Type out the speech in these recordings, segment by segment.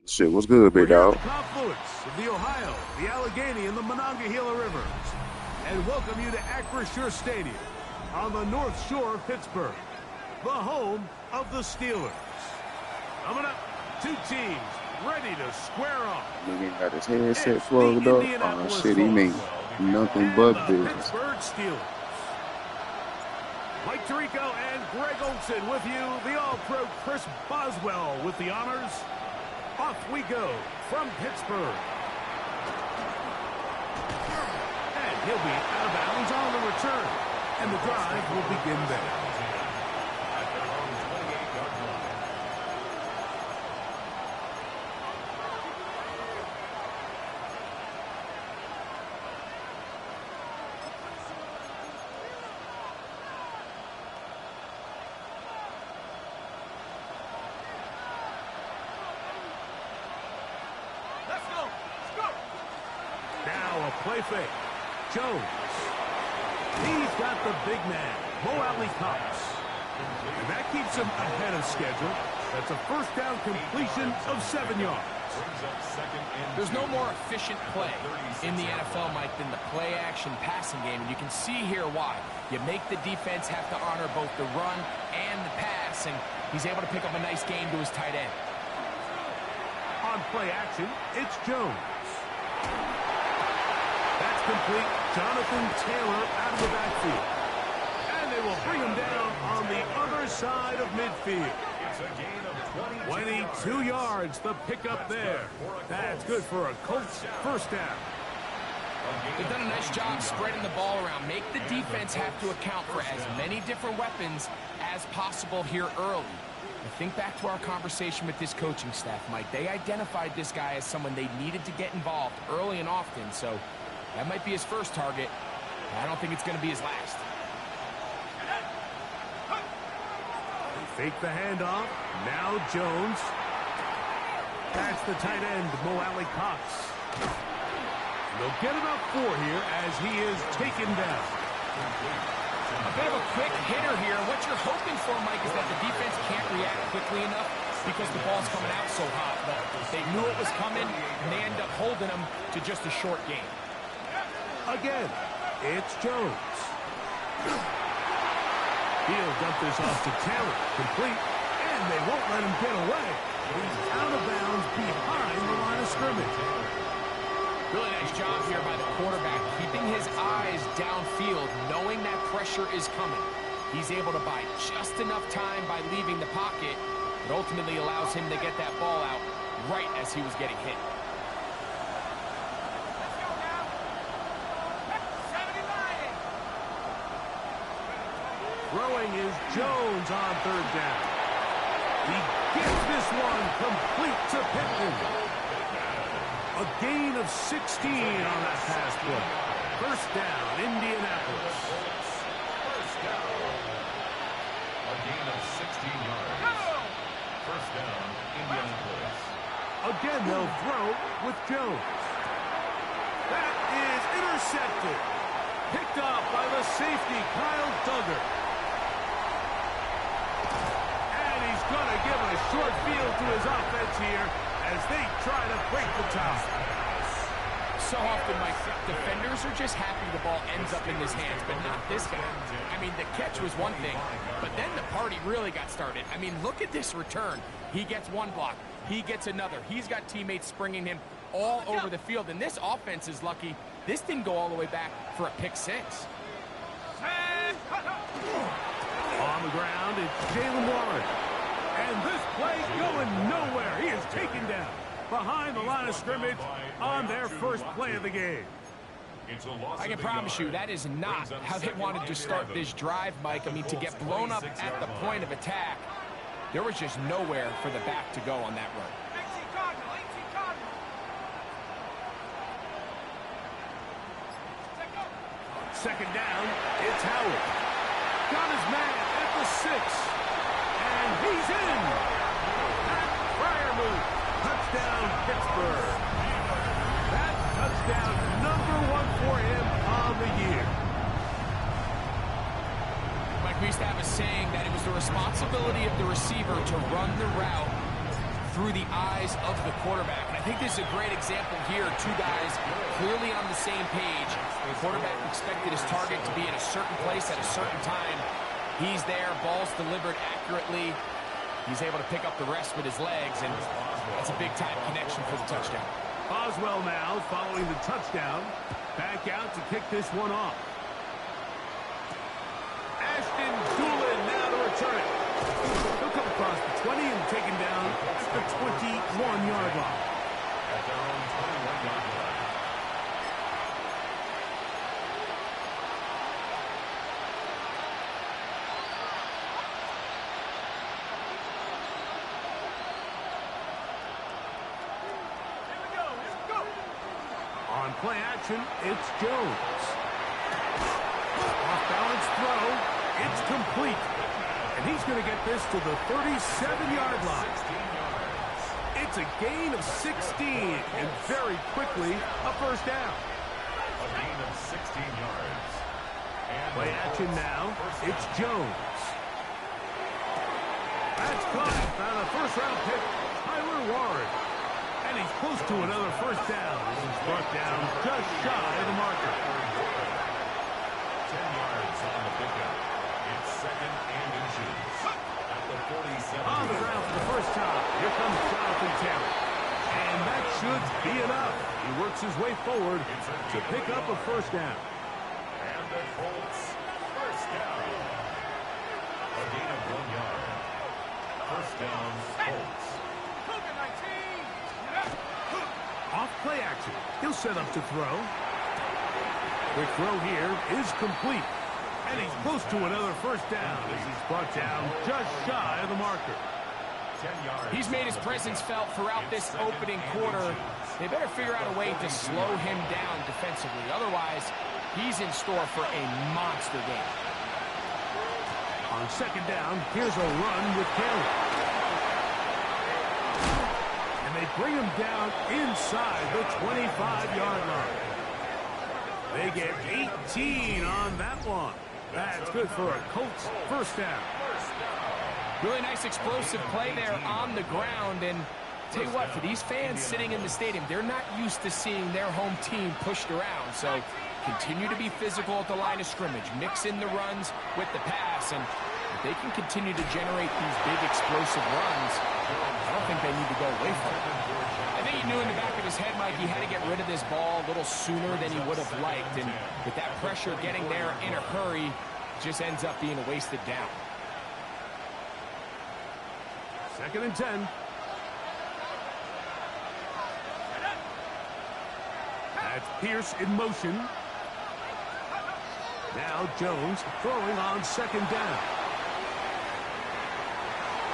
Shit, what's good, We're big here at dog? the confluence of the Ohio, the Allegheny, and the Monongahela Rivers, and welcome you to Acrisure Stadium on the North Shore of Pittsburgh, the home of the Steelers. Coming up, two teams ready to square off. Nigga got his It's headset the plugged up. Oh Indianapolis shit, he Colts mean nothing and but the business. Pittsburgh Steelers. Mike Tirico and Greg Olson with you. The All-Pro Chris Boswell with the honors. Off we go from Pittsburgh. And he'll be out of bounds on the return. And the drive will begin there. Now a play fake. Jones. He's got the big man, Mo Alley Cox. And that keeps him ahead of schedule. That's a first down completion of 7 yards. There's no more efficient play in the NFL, Mike, than the play-action passing game. And you can see here why. You make the defense have to honor both the run and the pass, and he's able to pick up a nice game to his tight end. On play action, it's Jones. That's complete. Jonathan Taylor out of the backfield. And they will bring him down on the other side of midfield. 22 yards, the pickup there. That's good for a Colts first down. They've done a nice job spreading the ball around. Make the defense have to account for as many different weapons as possible here early. I think back to our conversation with this coaching staff, Mike. They identified this guy as someone they needed to get involved early and often, so that might be his first target. I don't think it's going to be his last. Fake the handoff. Now Jones. That's the tight end, Mo Alley Cox. They'll get about 4 here as he is taken down. A bit of a quick hitter here. What you're hoping for, Mike, is that the defense can't react quickly enough because the ball's coming out so hot. But they knew it was coming, and they end up holding them to just a short game. Again, it's Jones. He'll dump this off to Taylor. Complete. And they won't let him get away. He's out of bounds behind the line of scrimmage. Really nice job here by the quarterback, keeping his eyes downfield, knowing that pressure is coming. He's able to buy just enough time by leaving the pocket, but ultimately allows him to get that ball out right as he was getting hit. Throwing is Jones on third down. He gets this one complete to Pittman. A gain of 16 on that pass play. First down, Indianapolis. First down. A gain of 16 yards. First down, Indianapolis. Again, they'll throw with Jones. That is intercepted. Picked off by the safety, Kyle Duggar. And he's going to give a short field to his offense here as they try to break the tie. So often, Mike, defenders are just happy the ball ends up in his hands, but not this guy. I mean, the catch was one thing, but then the party really got started. I mean, look at this return. He gets one block. He gets another. He's got teammates springing him all over the field, and this offense is lucky. This didn't go all the way back for a pick six. On the ground, it's Jalen Warren. And this play going nowhere. He is taken down behind the line of scrimmage on their first play of the game. I can promise you that is not how they wanted to start this drive, Mike. I mean, to get blown up at the point of attack, there was just nowhere for the back to go on that run. Second down, it's Howard. Got his man at the 6. And he's in. Pat Fryermuth. Touchdown, Pittsburgh. That touchdown, number 1 for him on the year. Mike, we used to have a saying that it was the responsibility of the receiver to run the route through the eyes of the quarterback. And I think this is a great example here. Two guys clearly on the same page. The quarterback expected his target to be in a certain place at a certain time. He's there, ball's delivered accurately. He's able to pick up the rest with his legs, and that's a big-time connection for the touchdown. Oswell now following the touchdown. Back out to kick this one off. Ashton Doolin now to return it. He'll come across the 20 and taken down at the 21-yard line. At their own 21-yard line. On play action, it's Jones. Off-balance throw. It's complete. And he's going to get this to the 37-yard line. It's a gain of 16, and very quickly, a first down. A gain of 16 yards. And Play action now. It's Jones. That's caught. Found a first-round pick, Tyler Warren. And he's close to another first down. This is brought down just shy of the marker. 10 yards on the pickup. It's second and inches. At the 47. On the ground for the first time. Here comes Jonathan Taylor. And that should be enough. He works his way forward to pick up a first down. And the Colts first down. A gain of 1 yard. First down, Colts. Off play action. He'll set up to throw. Quick throw here is complete. And he's close to another first down as he's brought down just shy of the marker. 10 yards. He's made his presence felt throughout this opening quarter. They better figure out a way to slow him down defensively. Otherwise, he's in store for a monster game. On second down, here's a run with Kelly. And they bring him down inside the 25-yard line. They get 18 on that one. That's good for a Colts first down. Really nice explosive play there on the ground. And tell you what, for these fans sitting in the stadium, they're not used to seeing their home team pushed around. So continue to be physical at the line of scrimmage. Mix in the runs with the pass. And if they can continue to generate these big explosive runs, I don't think they need to go away from it. I think he knew in the back of his head, Mike, he had to get rid of this ball a little sooner than he would have liked. And with that pressure getting there in a hurry, it just ends up being a wasted down. Second and 10. That's Pierce in motion. Now Jones throwing on second down.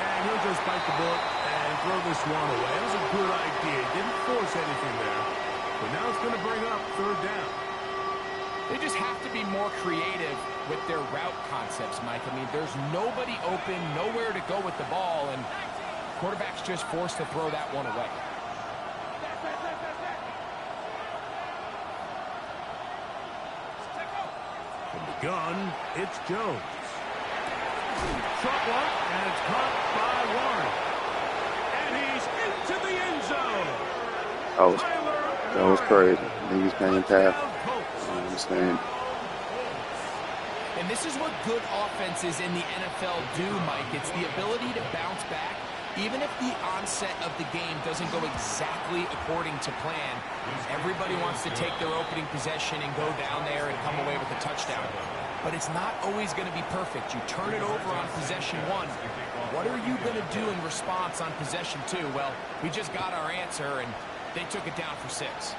And he'll just bite the bullet and throw this one away. It was a good idea. Didn't force anything there. But now it's going to bring up third down. They just have to be more creative with their route concepts, Mike. I mean, there's nobody open, nowhere to go with the ball, and quarterback's just forced to throw that one away. From the gun, it's Jones. Short one, and it's caught by Warren. And he's into the end zone. That was crazy. Niggas paying tap. I understand. And this is what good offenses in the NFL do, Mike. It's the ability to bounce back, even if the onset of the game doesn't go exactly according to plan. Everybody wants to take their opening possession and go down there and come away with a touchdown. But it's not always going to be perfect. You turn it over on possession one. What are you going to do in response on possession two? Well, we just got our answer, and they took it down for 6.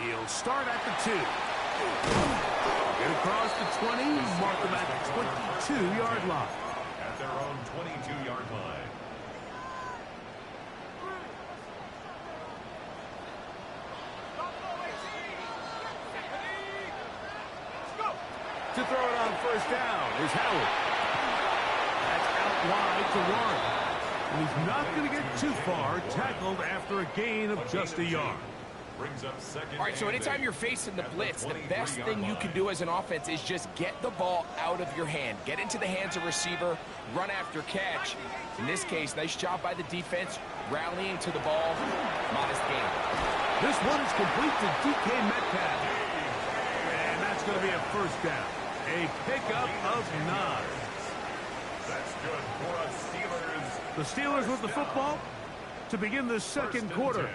He'll start at the 2. Get across the 20, mark him at the 22-yard line. At their own 22-yard line. To throw it on first down is Howard. That's out wide to Warren. And he's not going to get too far, tackled after a gain of just a yard. brings up second. All right, so anytime you're facing the blitz, the best thing you can do as an offense is just get the ball out of your hand. Get into the hands of receiver, run after catch. In this case, nice job by the defense, rallying to the ball. Modest game. This one is complete to DK Metcalf. And that's going to be a first down. A pickup of 9. That's good for us Steelers. The Steelers with the football to begin the second quarter,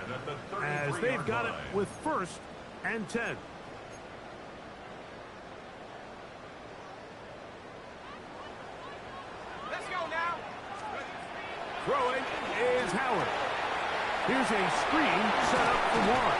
as they've got it with 1st and 10. Let's go now. Throwing is Howard. Here's a screen set up for Warren.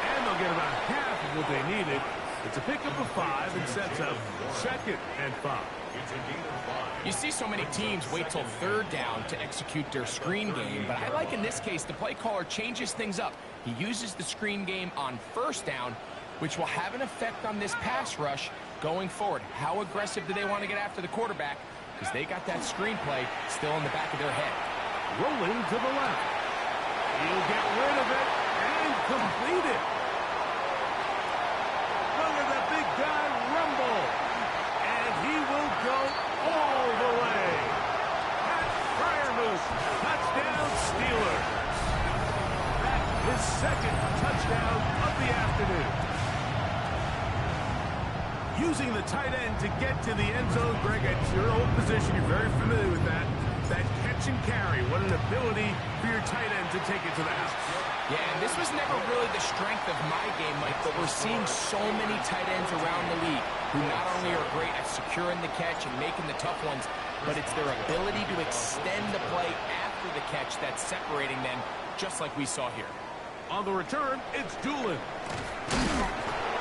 And they'll get about half of what they needed. It's a pickup of 5 and sets up 2nd and 5. It's a gain of 5. You see so many teams wait till 3rd down to execute their screen game, but I like in this case the play caller changes things up. He uses the screen game on 1st down, which will have an effect on this pass rush going forward. How aggressive do they want to get after the quarterback? Because they got that screen play still in the back of their head. Rolling to the left. He'll get rid of it and complete it. Look at that big guy rumble. And he will go all the way. Pat Fryermuth, touchdown Steelers. That's his 2nd touchdown of the afternoon. Using the tight end to get to the end zone, Greg, it's your old position. You're very familiar with that. That catch and carry. What an ability for your tight end to take it to the house. Yeah, and this was never really the strength of my game, Mike, but we're seeing so many tight ends around the league who not only are great at securing the catch and making the tough ones, but it's their ability to extend the play after the catch that's separating them, just like we saw here. On the return, it's Doolin.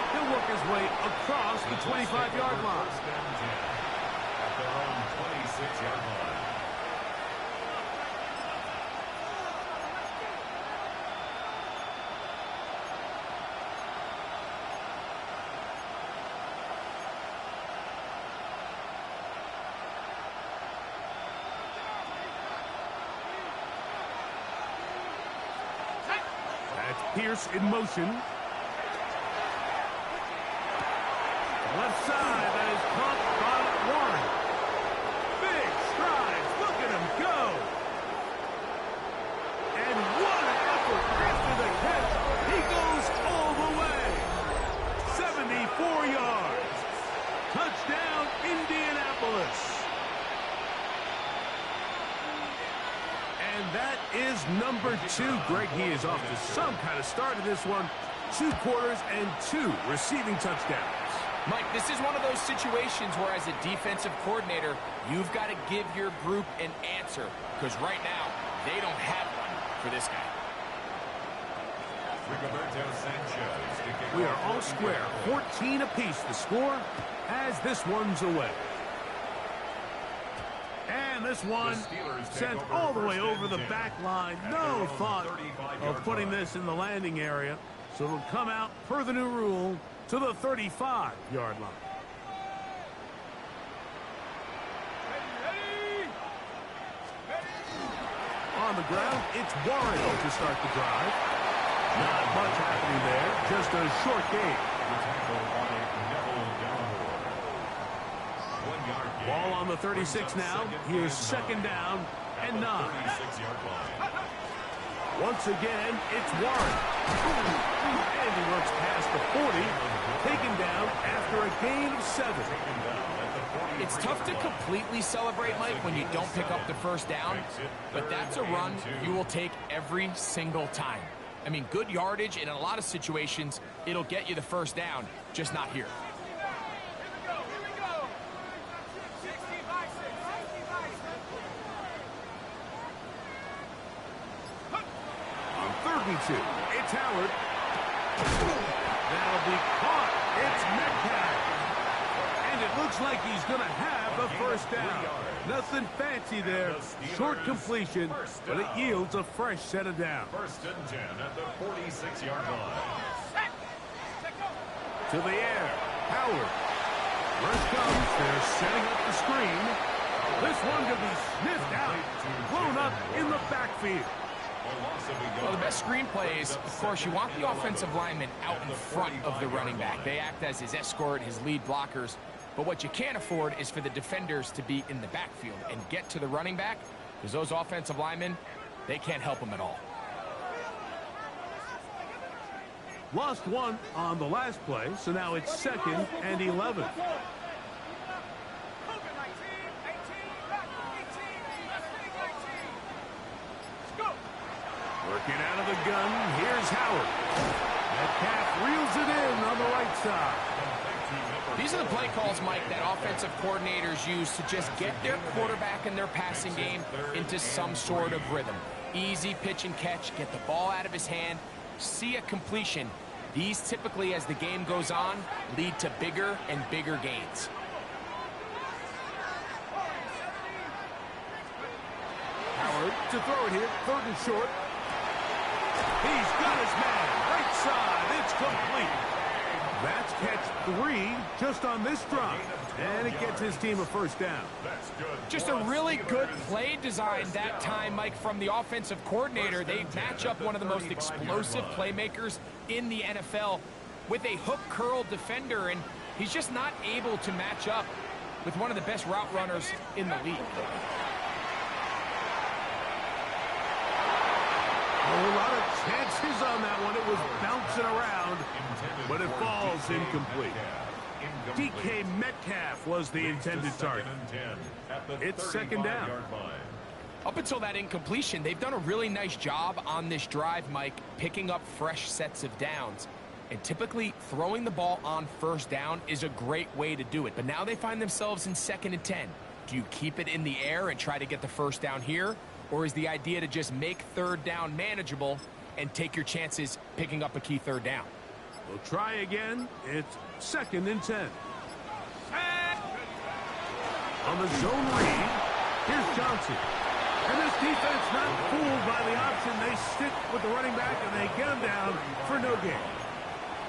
He'll work his way across the 25-yard line. First and 10 at their own 26-yard line. That's Pierce in motion. Left side, that is caught by Warren. Big strides, look at him go. And what an effort after the catch. He goes all the way. 74 yards. Touchdown, Indianapolis. And that is number 2. Greg, he is off to some kind of start in this one. 2 quarters and 2 receiving touchdowns. Mike, this is one of those situations where as a defensive coordinator, you've got to give your group an answer, because right now, they don't have one for this guy. We are all square, 14 apiece the score, as this one's away. And this one sent all the way over the back line. No thought of putting this in the landing area, so it'll come out per the new rule to the 35-yard line. On the ground, it's Warren to start the drive. Not much happening there, just a short gain. Ball on the 36 now. Here's 2nd down and 9. Once again, it's Warren. And he looks past the 40, taken down after a gain of 7. It's tough to completely celebrate, Mike, when you don't pick up the 1st down, but that's a run you will take every single time. I mean, good yardage, and in a lot of situations, it'll get you the 1st down, just not here. On 3rd and 2, it's Howard. That'll be caught. It's Metcalf. And it looks like he's going to have a 1st down. Nothing fancy there. Short completion, but it yields a fresh set of downs. 1st and 10 at the 46-yard line. To the air, Howard. Rush comes. They're setting up the screen. This one could be sniffed out. Blown up in the backfield. Well, the best screenplays, of course, you want the offensive lineman out in front of the running back. They act as his escort, his lead blockers. But what you can't afford is for the defenders to be in the backfield and get to the running back, because those offensive linemen, they can't help him at all. Lost one on the last play, so now it's 2nd and 11. Working out of the gun, here's Howard. Metcalf reels it in on the right side. These are the play calls, Mike, that offensive coordinators use to just get their quarterback and their passing game into some sort of rhythm. Easy pitch and catch, get the ball out of his hand, see a completion. These typically, as the game goes on, lead to bigger and bigger gains. Howard to throw it here, 3rd and short. He's got his man, right side, it's complete. That's catch 3 just on this drive, and it gets his team a 1st down. Just a really good play design that time, Mike, from the offensive coordinator. They match up one of the most explosive playmakers in the NFL with a hook curl defender, and he's just not able to match up with one of the best route runners in the league. A lot of chances on that one. It was bouncing around, but it falls incomplete. DK Metcalf was the intended target. It's 2nd down. Up until that incompletion, they've done a really nice job on this drive, Mike, picking up fresh sets of downs. And typically, throwing the ball on 1st down is a great way to do it. But now they find themselves in 2nd and 10. Do you keep it in the air and try to get the 1st down here? Or is the idea to just make 3rd down manageable and take your chances picking up a key 3rd down? We'll try again. It's 2nd and 10. On the zone read, here's Johnson. And this defense not fooled by the option. They stick with the running back and they get him down for no gain.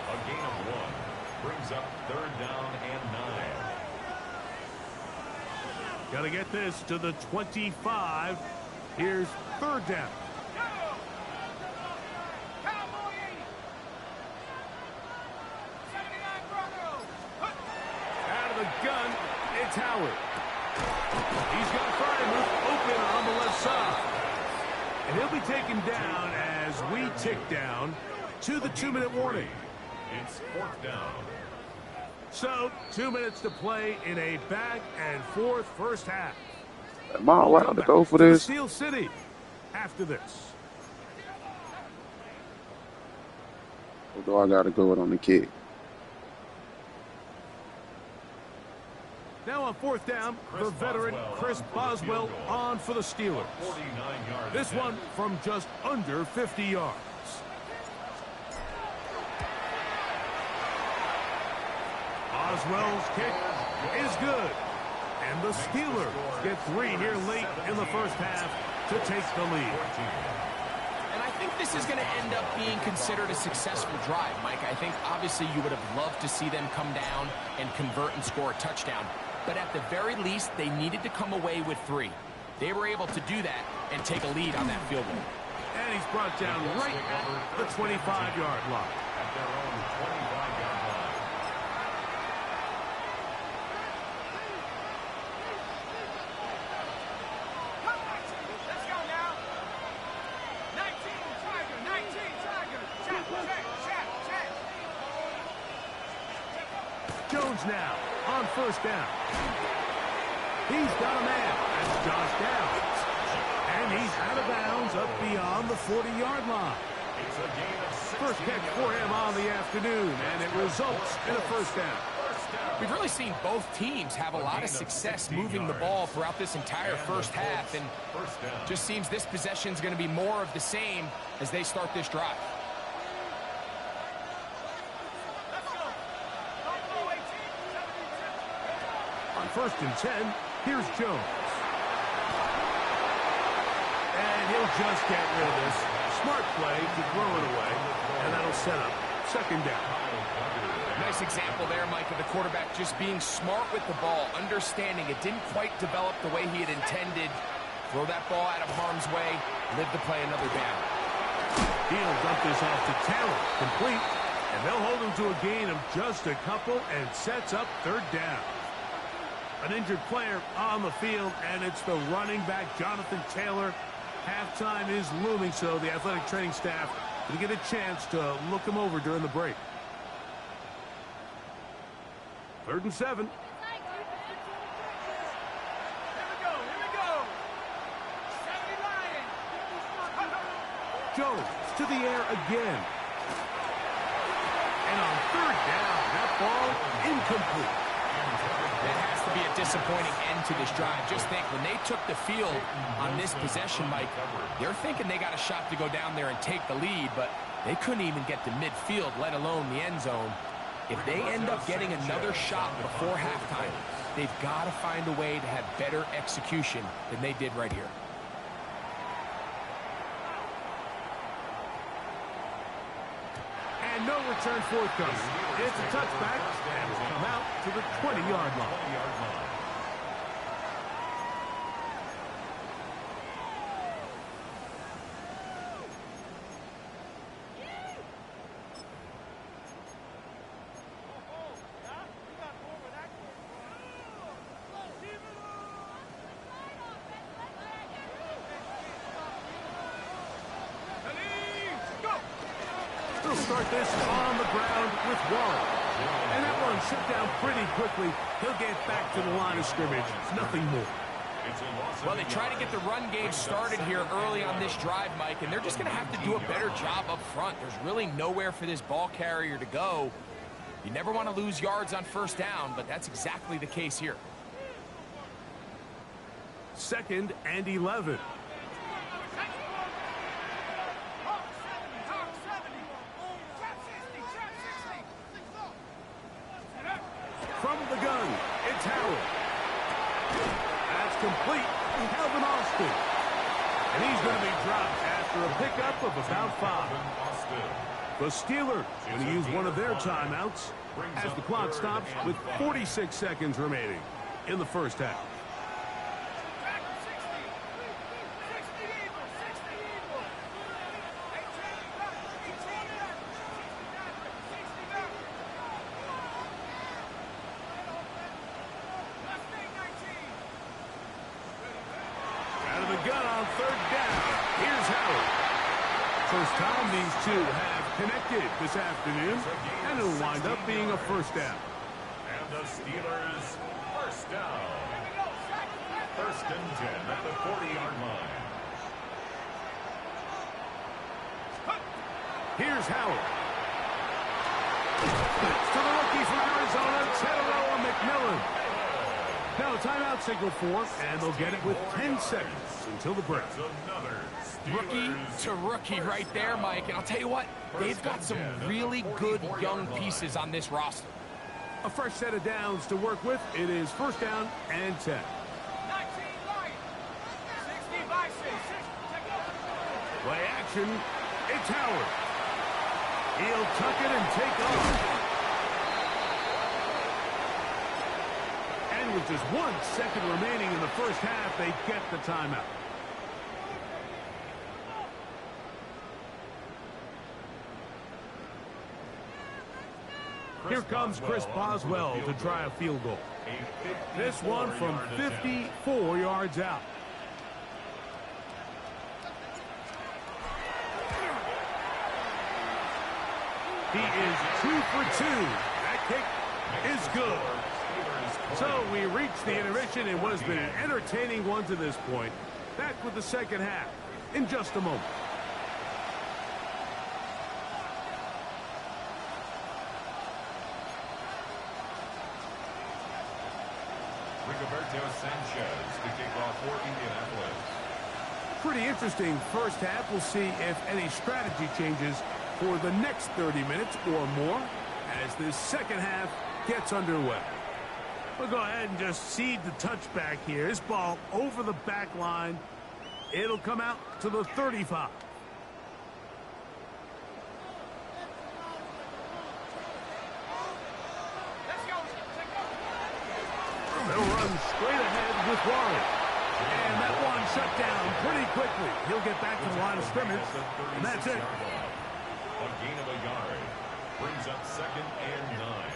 A gain of 1 brings up 3rd down and 9. Got to get this to the 25. Here's 3rd down. Out of the gun, it's Howard. He's got Freiermuth open on the left side. And he'll be taken down as we tick down to the 2-minute warning. It's 4th down. So, 2 minutes to play in a back-and-forth first half. Am I allowed to go for this? Steel City after this. Or do I got to go it on the kick? Now on 4th down, the veteran Chris Boswell on for the Steelers. This one from just under 50 yards. Boswell's kick is good. And the Steelers get 3 here late in the first half to take the lead. And I think this is going to end up being considered a successful drive, Mike. I think obviously you would have loved to see them come down and convert and score a touchdown. But at the very least, they needed to come away with 3. They were able to do that and take a lead on that field goal. And he's brought down right at the 25-yard line. At their own 25-yard line. Jones now on 1st down. He's got a man. That's Josh Downs. And he's out of bounds up beyond the 40-yard line. It's a gain of 6. First catch for him on the afternoon, and it results in a 1st down. We've really seen both teams have a lot of success moving the ball throughout this entire first half, and just seems this possession is going to be more of the same as they start this drive. On 1st and 10, here's Jones. And he'll just get rid of this. Smart play to throw it away, and that'll set up 2nd down. Nice example there, Mike, of the quarterback just being smart with the ball, understanding it didn't quite develop the way he had intended, Throw that ball out of harm's way, live to play another down. He'll dump this off to Taylor. Complete. And they'll hold him to a gain of just a couple and sets up third down. An injured player on the field, and it's the running back, Jonathan Taylor. Halftime is looming, so the athletic training staff will get a chance to look him over during the break. 3rd and 7. Jones to the air again. And on 3rd down, that ball incomplete. That has to be a disappointing end to this drive. Just think, when they took the field on this possession, Mike, they're thinking they got a shot to go down there and take the lead, but they couldn't even get to midfield, let alone the end zone. If they end up getting another shot before halftime, they've got to find a way to have better execution than they did right here. And no return forthcoming. It's a touchback, and will come out to the 20-yard line. They'll start this on the ground with Warren. And that one shut down pretty quickly. He'll get back to the line of scrimmage. Nothing more. Well, they try to get the run game started here early on this drive, Mike, and they're just going to have to do a better job up front. There's really nowhere for this ball carrier to go. You never want to lose yards on 1st down, but that's exactly the case here. 2nd and 11. From the gun, it's Howard. That's complete. Calvin Austin. And he's going to be dropped after a pickup of about 5. The Steelers going to use one of their timeouts as the clock stops with 46 seconds remaining in the 1st half. Gun on 3rd down. Here's Howard. First time these two have connected this afternoon, and it'll wind up being a 1st down. And the Steelers, 1st down. 1st and 10 at the 40-yard line. Here's Howard. To the rookie from Arizona, Taylor McMillan. Now a timeout signal for, and they'll get it with 10 seconds until the break. Rookie to rookie right there, Mike. And I'll tell you what, they've got some really good young pieces on this roster. A fresh set of downs to work with. It is 1st down and 10. Play action. It's Howard. He'll tuck it and take off. And with just 1 second remaining in the 1st half, they get the timeout. Here comes Chris Boswell to try a field goal. This one from 54 yards out. He is 2 for 2. That kick is good. So we reached the intermission in what has been an entertaining one to this point. Back with the 2nd half in just a moment. Rigoberto Sanchez to kick off for Indianapolis. Pretty interesting 1st half. We'll see if any strategy changes for the next 30 minutes or more as this 2nd half gets underway. We'll go ahead and just seed the touchback here. This ball over the back line. It'll come out to the 35. They'll run straight ahead with Warren. And that one shut down pretty quickly. He'll get back to the line of scrimmage, and that's it. A gain of a yard brings up 2nd and 9.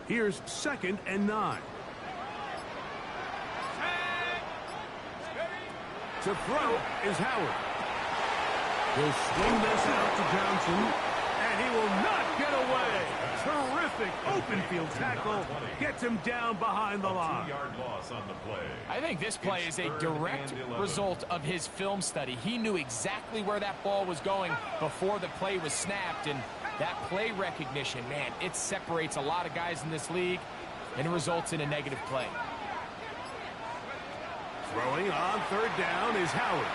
Here's 2nd and 9. To throw is Howard. He'll swing this out to Johnson, and he will not get away. Terrific open field tackle. Gets him down behind the line. 2-yard loss on the play. I think this play is a direct result of his film study. He knew exactly where that ball was going before the play was snapped, and that play recognition, man, it separates a lot of guys in this league and results in a negative play. Throwing on 3rd down is Howard.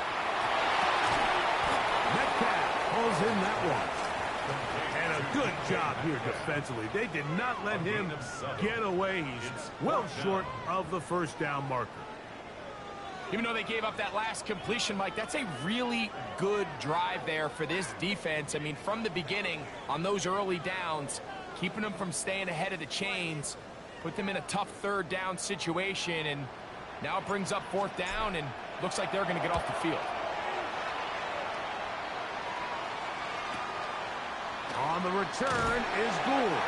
Metcalf pulls in that one. And a good job here defensively. They did not let him get away. He's well short of the 1st down marker. Even though they gave up that last completion, Mike, that's a really good drive there for this defense. I mean, from the beginning, on those early downs, keeping them from staying ahead of the chains, put them in a tough 3rd down situation, and now it brings up 4th down, and looks like they're going to get off the field. On the return is Gould.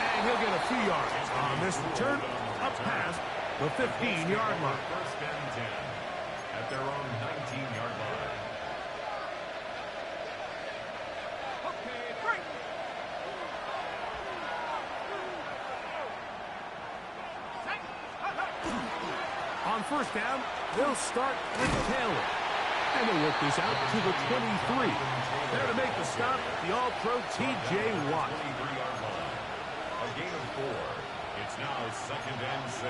And he'll get a few yards on this return up past the 15-yard line. 1st and 10 at their own 19-yard line. On 1st down, they'll start with Taylor. And they'll work this out to the 23. There to make the stop, the All-Pro T.J. Watt. 23-yard line. A gain of 4. It's now 2nd and 6.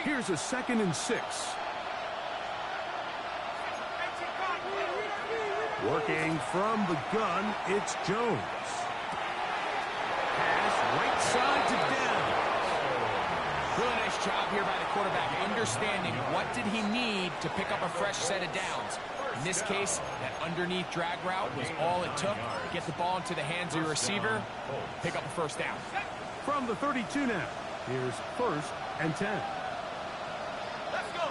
Here's a 2nd and 6. Working from the gun, it's Jones. Pass right side to Downs. Really nice job here by the quarterback, understanding what did he need to pick up a fresh set of downs. In this case, that underneath drag route was all it took to get the ball into the hands of your receiver, pick up a 1st down. From the 32 now, here's 1st and 10. Let's go.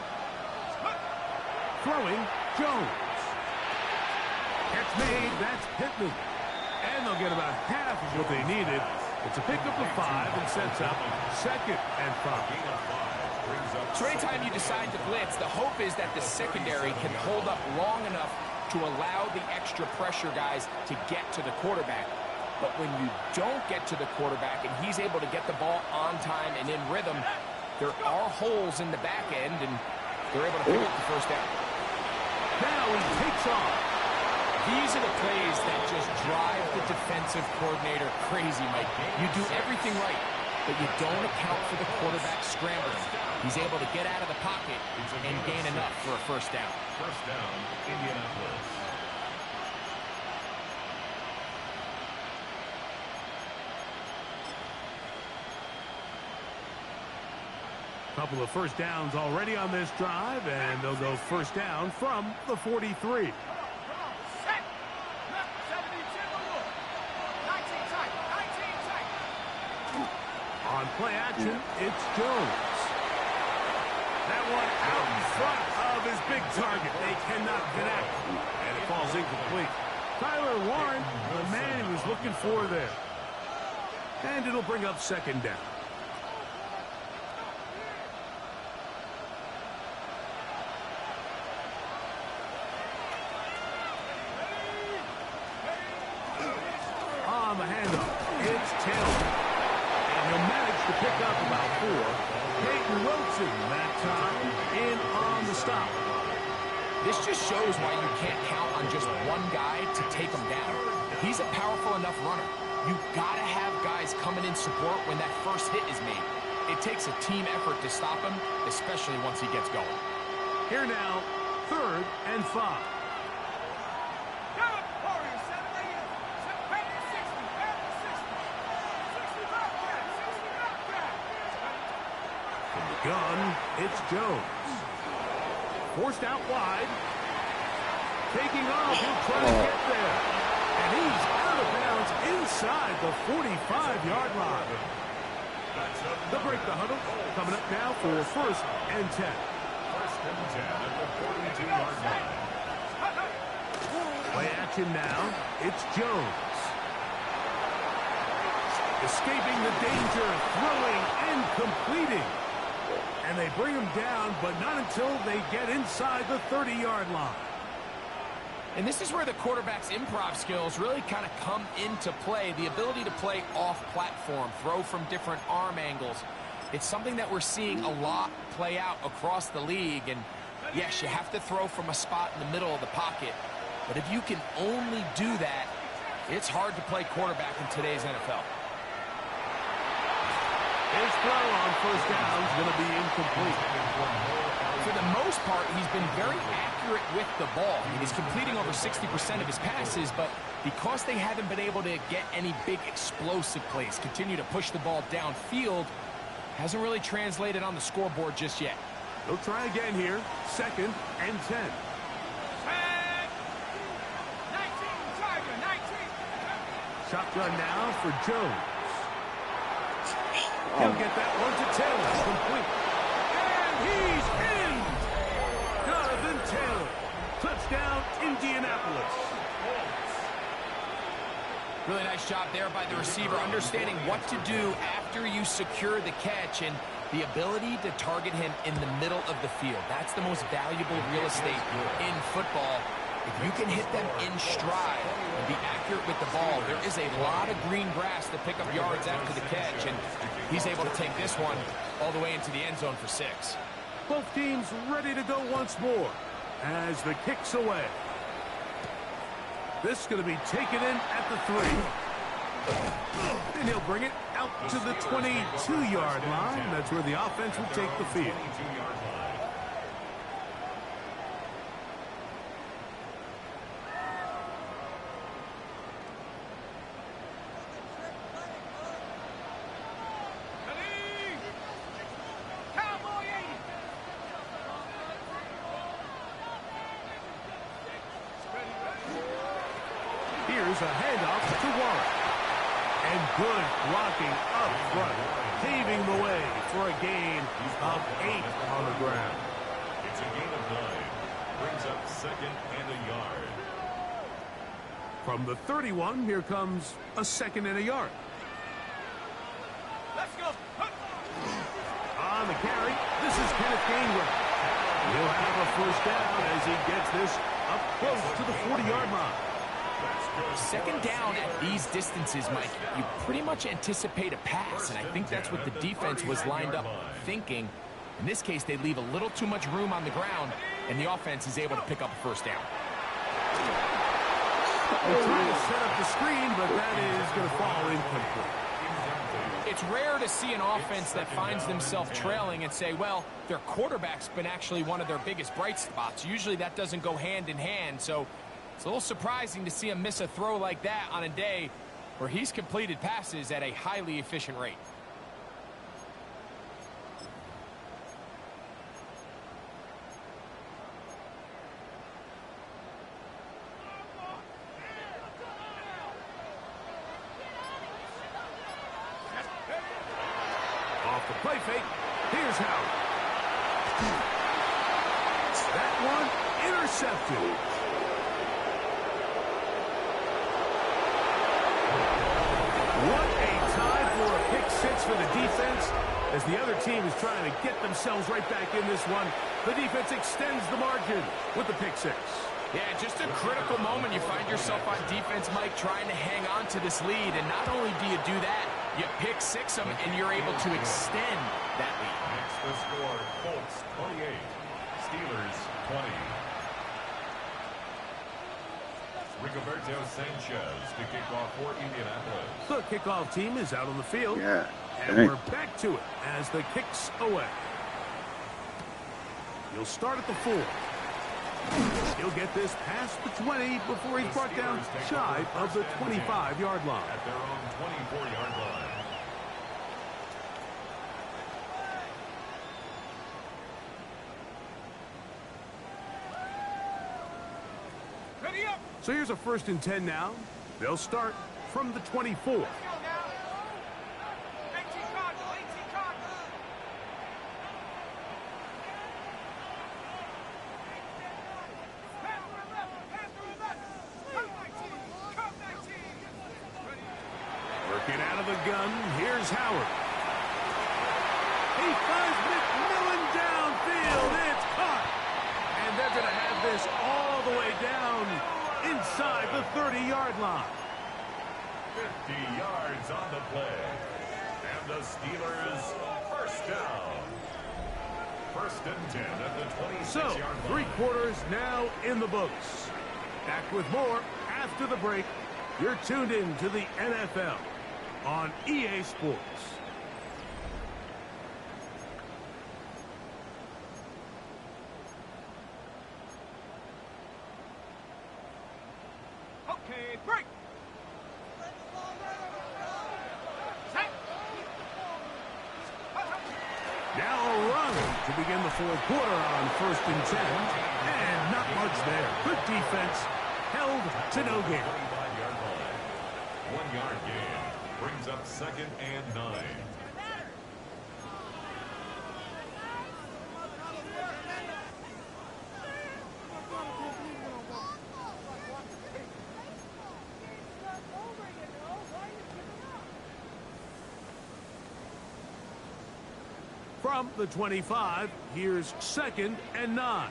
Throwing, Jones. Catch made, that's Pittman. And they'll get about half of what they needed. It's a pickup of 5 and sets up 2nd and 5. So anytime you decide to blitz, the hope is that the secondary can hold up long enough to allow the extra pressure guys to get to the quarterback. But when you don't get to the quarterback and he's able to get the ball on time and in rhythm, there are holes in the back end, and they're able to pick up the 1st down. Now he takes off. These are the plays that just drive the defensive coordinator crazy, Mike. You do everything right, but you don't account for the quarterback scrambling. He's able to get out of the pocket and gain enough for a 1st down. 1st down, Indianapolis. Couple of 1st downs already on this drive, and they'll go 1st down from the 43. On play action, it's Jones. That one out in front of his big target. They cannot connect, and it falls incomplete. Tyler Warren, the man he was looking for there. And it'll bring up 2nd down. On the handoff, it's Taylor. And he'll manage to pick up about 4. Peyton Wilson that time in on the stop. This just shows why you can't count on just one guy to take him down. He's a powerful enough runner. you got to have guys coming in support when that first hit is made. It takes a team effort to stop him, especially once he gets going. Here now, 3rd and 5. From the gun, it's Jones. Forced out wide. Taking off, he'll try to get there. And he's out of bounds inside the 45-yard line. They'll break the huddle. Coming up now for 1st and 10. 1st and 10 at the 42-yard line. Play action now. It's Jones. Escaping the danger, throwing and completing. And they bring him down, but not until they get inside the 30-yard line. And this is where the quarterback's improv skills really kind of come into play. The ability to play off-platform, throw from different arm angles. It's something that we're seeing a lot play out across the league. And yes, you have to throw from a spot in the middle of the pocket. But if you can only do that, it's hard to play quarterback in today's NFL. His throw on 1st down is going to be incomplete. For the most part, he's been very accurate with the ball. I mean, he's completing over 60% of his passes, but because they haven't been able to get any big explosive plays, continue to push the ball downfield, hasn't really translated on the scoreboard just yet. They'll try again here. 2nd and 10. 19. Shotgun now for Jones. He'll get that one to Taylor. Complete. And he's in! Jonathan Taylor. Touchdown, Indianapolis. Really nice job there by the receiver, understanding what to do after you secure the catch and the ability to target him in the middle of the field. That's the most valuable real estate in football. If you can hit them in stride and be accurate with the ball, there is a lot of green grass to pick up yards after the catch, and he's able to take this one all the way into the end zone for 6. Both teams ready to go once more as the kick's away. This is going to be taken in at the 3. And he'll bring it out to the 22-yard line. That's where the offense will take the field. Here's a handoff to Warren. And good blocking up front, paving the way for a gain of 8 on the ground. It's a gain of 9. Brings up 2nd and a yard. From the 31, here comes a 2nd and a yard. Let's go. On the carry, this is Kenneth Gainwell. He'll have a 1st down as he gets this up close to the 40-yard line. 2nd down at these distances, Mike, you pretty much anticipate a pass, and I think that's what the defense was lined up thinking. In this case, they leave a little too much room on the ground, and the offense is able to pick up a 1st down. They're trying to set up the screen, but that is going to fall incomplete. It's rare to see an offense that finds themselves trailing and say, well, their quarterback's been actually one of their biggest bright spots. Usually that doesn't go hand in hand, so it's a little surprising to see him miss a throw like that on a day where he's completed passes at a highly efficient rate. Off the play fake, here's Howard. That one intercepted. What a time for a pick 6 for the defense as the other team is trying to get themselves right back in this one. The defense extends the margin with the pick 6. Yeah, just a critical moment. You find yourself on defense, Mike, trying to hang on to this lead. And not only do you do that, you pick 6 them, and you're able to extend that lead. Next, the score, Colts 28, Steelers 20. Rigoberto Sanchez to kick off for Indianapolis. The kickoff team is out on the field. Yeah. And Dang. we're back to it as the kick's away. He'll start at the 4. He'll get this past the 20 before he's brought down shy of the 25-yard line. At their own 24-yard line. So here's a 1st and 10 now. They'll start from the 24. Working out of the gun, here's Howard. He finds McMillan downfield. It's caught. And they're going to have this all the way down inside the 30-yard line. 50 yards on the play. And the Steelers first down. 1st and 10 at the 26-yard line. So, 3 quarters now in the books. Back with more after the break. You're tuned in to the NFL on EA Sports. Okay, break. Now a run to begin the 4th quarter on 1st and 10. And not much there. Good defense. Held to no gain. 25-yard line. 1-yard gain. Brings up 2nd and 9. From the 25, here's 2nd and 9.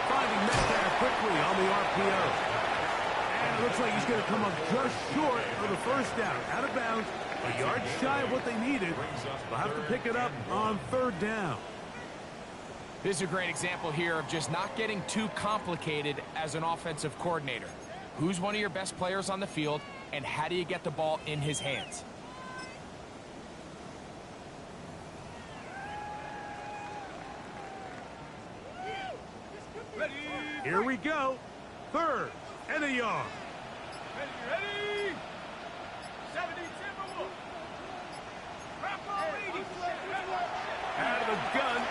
Finding Metcalf quickly on the RPO. And it looks like he's going to come up just short of the 1st down. Out of bounds, a yard shy of what they needed. They'll have to pick it up on 3rd down. This is a great example here of just not getting too complicated as an offensive coordinator. Who's one of your best players on the field, and how do you get the ball in his hands? Here we go. 3rd and a yard. Ready? 70 Timberwolves. Out of the gun,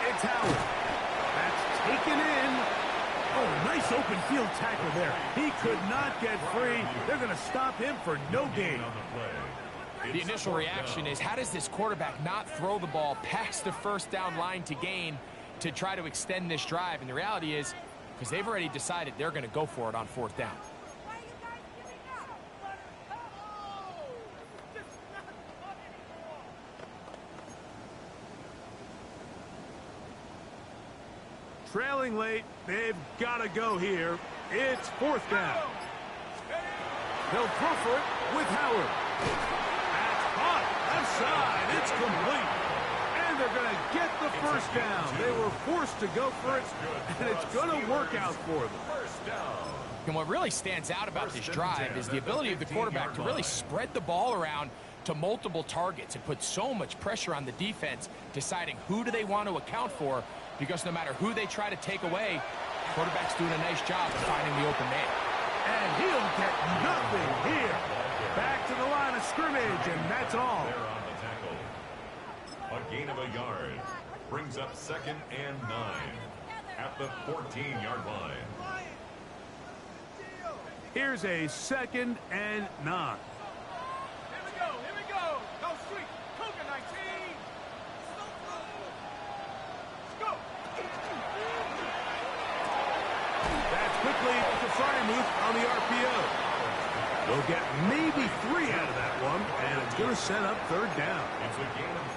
it's Howard. That's taken in. Oh, nice open field tackle there. He could not get free. They're going to stop him for no gain. The initial reaction is, how does this quarterback not throw the ball past the 1st down line to gain to try to extend this drive? And the reality is, because they've already decided they're going to go for it on 4th down. Trailing late, they've got to go here. It's 4th down. They'll throw for it with Howard. That's hot. Left side. It's complete. And they're going to get the 1st down. They were forced to go for it, and it's going to work out for them. First down. And what really stands out about this drive is the ability of the quarterback to really spread the ball around to multiple targets and put so much pressure on the defense, deciding who do they want to account for, because no matter who they try to take away, the quarterback's doing a nice job of finding the open man. And he'll get nothing here. Back to the line of scrimmage, and that's all. There on the tackle. A gain of a yard. Brings up 2nd and 9. At the 14-yard line. Here's a 2nd and 9. Here we go. Go street. Cougar 19. Let's go. That's quickly to Fryermuth on the RPO. They'll get maybe 3 out of that one, and it's going to set up 3rd down. It's a gain of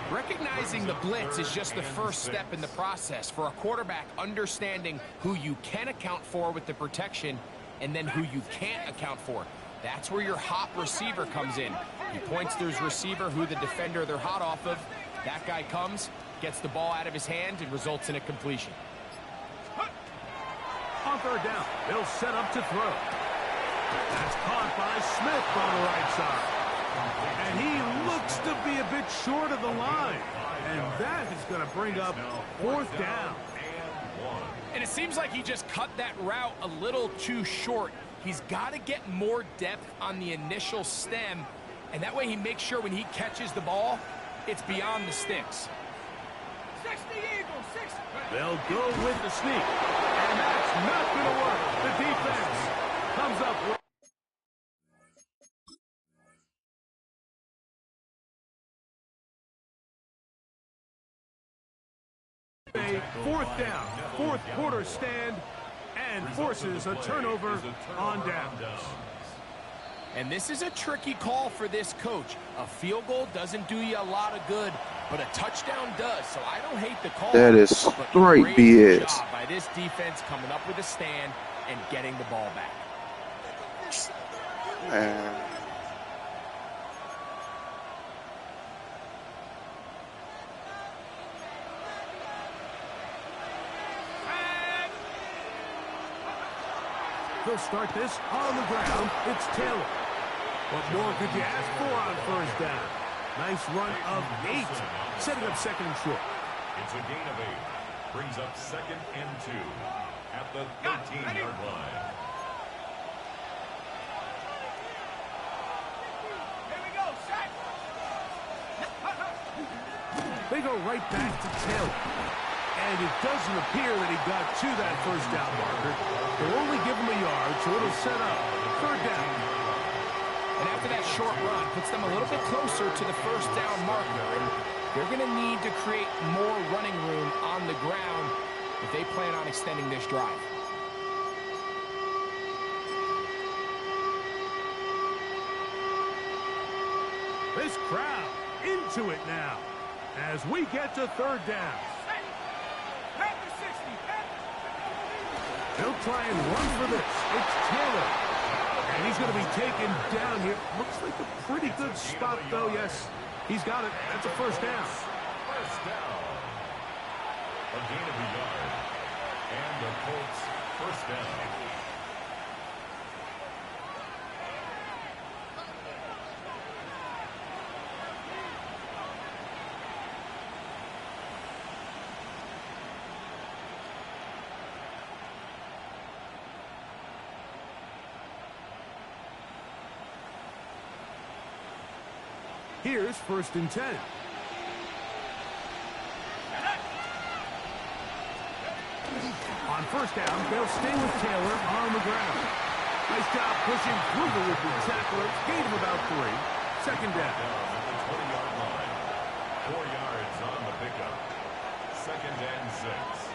3. Recognizing the blitz is just the first step in the process for a quarterback, understanding who you can account for with the protection and then who you can't account for. That's where your hot receiver comes in. He points to his receiver, who the defender they're hot off of. That guy comes, gets the ball out of his hand and results in a completion. On third down, they'll set up to throw. That's caught by Smith on the right side. And he looks to be a bit short of the line. And that is going to bring up fourth down. And it seems like he just cut that route a little too short. He's got to get more depth on the initial stem, and that way he makes sure when he catches the ball, it's beyond the sticks. 60 Eagles, 60. They'll go with the sneak. And that's not going to work. The defense comes up with a fourth down, fourth quarter stand, and forces a turnover on downs. And this is a tricky call for this coach. A field goal doesn't do you a lot of good, but a touchdown does, so I don't hate the call. That is straight BS. Job by this defense coming up with a stand and getting the ball back. Man. They'll start this on the ground. It's Taylor. What more could you ask for on first down? Nice run of 8. Setting up second and short. It's a gain of 8. Brings up 2nd and 2 at the 13-yard line. Here we go, sack. They go right back to Taylor. And it doesn't appear that he got to that first down marker. They'll only give him a yard, so it'll set up third down. And after that short run, puts them a little bit closer to the first down marker. And they're going to need to create more running room on the ground if they plan on extending this drive. This crowd into it now as we get to third down. They'll try and run for this. It's Taylor. And he's going to be taken down here. Looks like a pretty good spot, though. Yes, he's got it. That's a first down. First down. A gain of a yard. And the Colts first down. Here's first and 10. On first down, they'll stay with Taylor on the ground. Nice job pushing through the would-be tackler. Gain of about 3. Second down. At the 20-yard line. 4 yards on the pickup. 2nd and 6.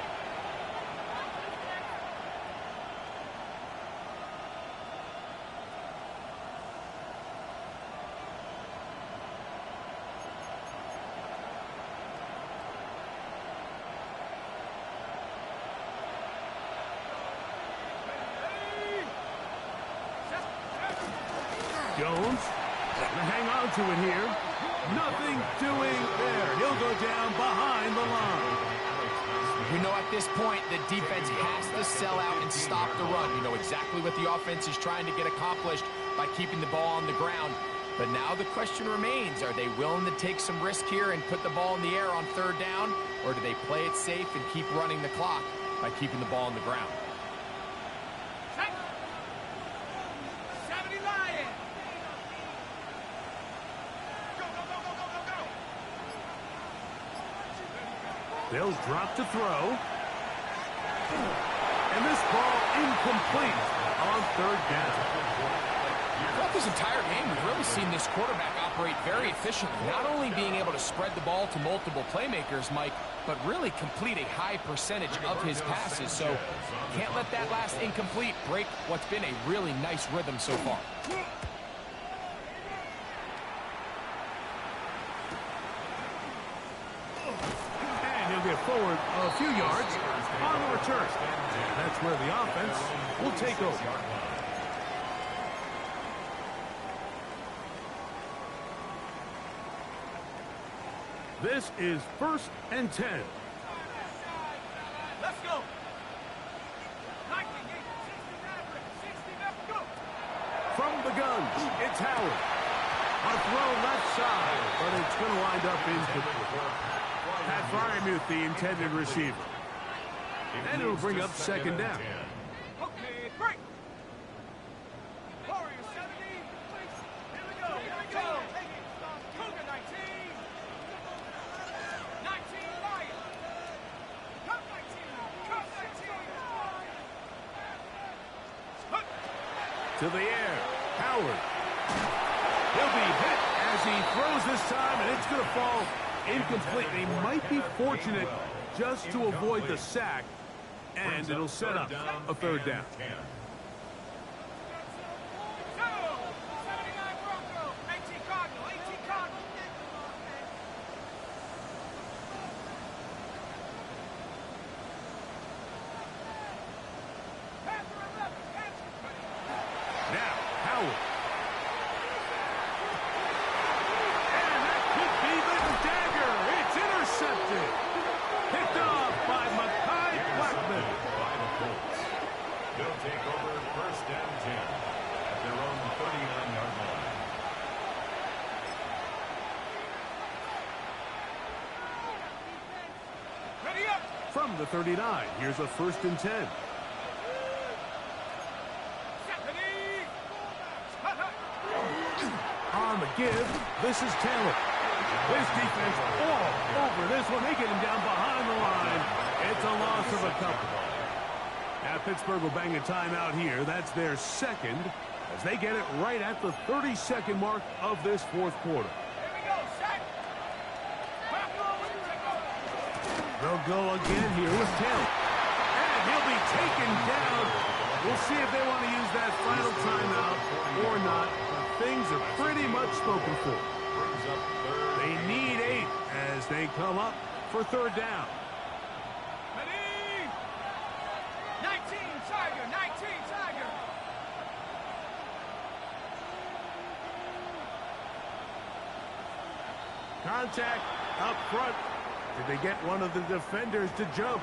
Jones gonna hang on to it here. Nothing doing there. He'll go down behind the line. You know, at this point, the defense has to sell out and stop the run. You know exactly what the offense is trying to get accomplished by keeping the ball on the ground. But now the question remains, are they willing to take some risk here and put the ball in the air on third down? Or do they play it safe and keep running the clock by keeping the ball on the ground? They'll drop to throw. And this ball incomplete on third down. Throughout this entire game, we've really seen this quarterback operate very efficiently. Not only being able to spread the ball to multiple playmakers, Mike, but really complete a high percentage of his passes. So can't let that last incomplete break what's been a really nice rhythm so far. Get forward a few yards on the return. That's where the offense will take over. This is 1st and 10. Let's go. 90, 60, Maverick, 60, left, go. From the gun, it's Howard. A throw left side, but it's going to wind up incomplete. Pat Fryermuth, the intended receiver. And it'll bring up 2nd down. Okay, break. Warrior 70. Here we go. Here we go. Cougar 19. 19 Lion. Cup 19. Cup 19. To the air, Howard. He'll be hit as he throws this time, and it's going to fall incomplete. They might be fortunate just to avoid the sack, and it'll set up a 3rd down. 79 Bronco. 18 Cardinal. 18 Cardinal. Panther 11. Panther. Now, Howard. And that could be the dagger. It's intercepted. Picked off by Mekhi Blackman. By the Colts. They'll take over 1st and 10 at their own 39-yard line. Ready up. From the 39, here's a 1st and 10. Stephanie. On the give, this is Taylor. His defense all over this one. They get him down behind the line. It's a loss of a couple. Now Pittsburgh will bang a timeout here. That's their 2nd as they get it right at the 32nd mark of this 4th quarter. Here we go. Set. They'll go again here with Taylor. And he'll be taken down. We'll see if they want to use that final timeout or not. But things are pretty much spoken for. They need 8 as they come up for 3rd down. Ready. 19 Tiger. 19 Tiger. Contact up front. Did they get one of the defenders to jump?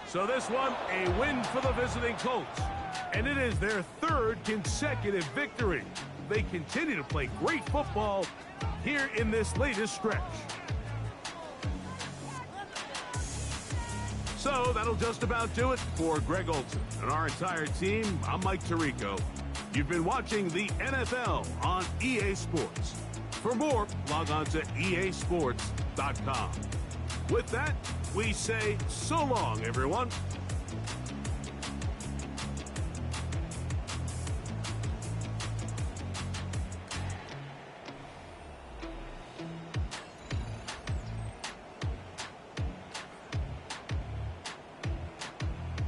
So this one, a win for the visiting Colts. And it is their 3rd consecutive victory. They continue to play great football here in this latest stretch. So that'll just about do it for Greg Olson and our entire team. I'm Mike Tirico. You've been watching the NFL on EA Sports. For more, log on to easports.com. With that, we say so long, everyone.